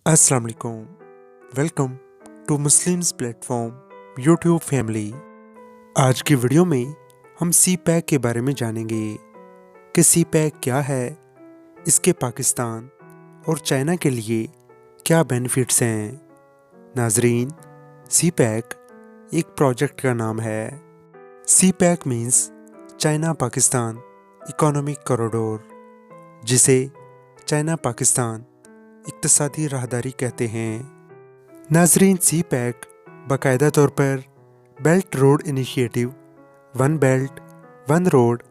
अस्सलाम वालेकुम। Welcome to Muslims platform YouTube family. आज की वीडियो में हम सी पैक के बारे में जानेंगे कि सी पैक क्या है, इसके पाकिस्तान और चाइना के लिए क्या बेनिफिट्स हैं। नाजरीन, सी पैक एक प्रोजेक्ट का नाम है। CPEC means China Pakistan economic corridor, जिसे चाइना पाकिस्तान इक्तसादी राहदारी कहते हैं। नाजरीन, सी पैक बाकायदा तौर पर belt road initiative one belt one road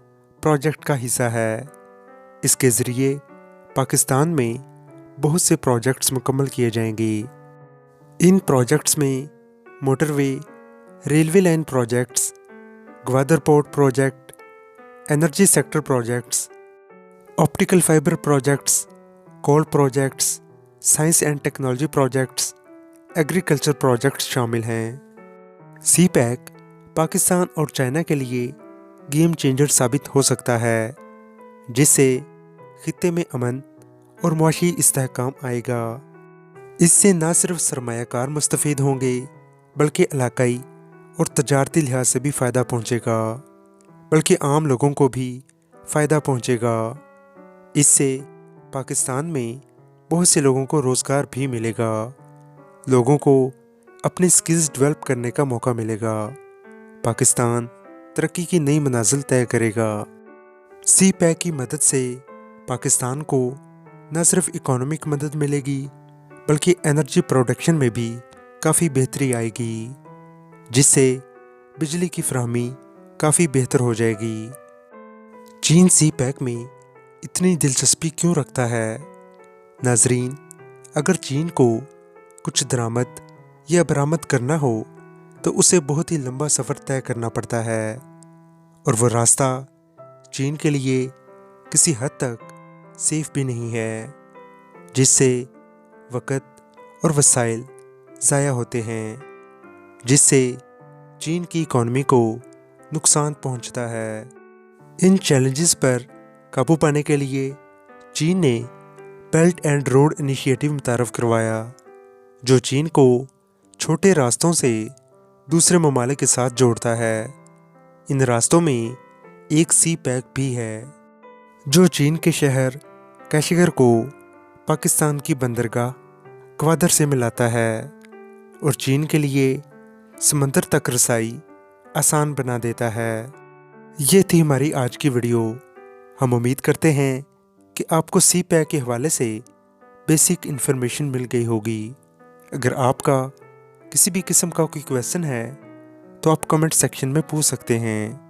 project का हिस्सा है। इसके ज़रिए पाकिस्तान में बहुत से प्रोजेक्ट्स मुकम्मल किए जाएंगे। इन प्रोजेक्ट्स में motorway, railway line projects, Gwadar port project, energy sector projects, optical fibre projects, coal projects, science and technology projects, agriculture projects शामिल हैं। सी पैक पाकिस्तान और चाइना के लिए गेम चेंजर साबित हो सकता है, जिससे खित्ते में अमन और मुआशी इस्तेहकाम आएगा। इससे न सिर्फ सरमायाकार मुस्तफ़ीद होंगे, बल्कि इलाकाई और तजारती लिहाज से भी फ़ायदा पहुँचेगा, बल्कि आम लोगों को भी फ़ायदा पहुँचेगा। इससे पाकिस्तान में बहुत से लोगों को रोज़गार भी मिलेगा, लोगों को अपनी स्किल्स डेवलप करने का मौका मिलेगा, पाकिस्तान तरक्की की नई मंजिल तय करेगा। सी पैक की मदद से पाकिस्तान को न सिर्फ इकोनॉमिक मदद मिलेगी, बल्कि एनर्जी प्रोडक्शन में भी काफ़ी बेहतरी आएगी, जिससे बिजली की फराहमी काफ़ी बेहतर हो जाएगी। चीन सी पैक में इतनी दिलचस्पी क्यों रखता है? नाजरीन, अगर चीन को कुछ दरामद या बरामद करना हो तो उसे बहुत ही लंबा सफ़र तय करना पड़ता है, और वो रास्ता चीन के लिए किसी हद तक सेफ भी नहीं है, जिससे वक़्त और वसाइल ज़ाया होते हैं, जिससे चीन की इकॉनमी को नुकसान पहुंचता है। इन चैलेंजेस पर काबू पाने के लिए चीन ने बेल्ट एंड रोड इनिशिएटिव मुतारफ़ करवाया, जो चीन को छोटे रास्तों से दूसरे ममालिक के साथ जोड़ता है। इन रास्तों में एक सी पैक भी है, जो चीन के शहर कैशिगर को पाकिस्तान की बंदरगाह ग्वादर से मिलाता है और चीन के लिए समंदर तक रसाई आसान बना देता है। ये थी हमारी आज की वीडियो। हम उम्मीद करते हैं कि आपको सी पैक के हवाले से बेसिक इन्फॉर्मेशन मिल गई होगी। अगर आपका किसी भी किस्म का कोई क्वेश्चन है तो आप कमेंट सेक्शन में पूछ सकते हैं।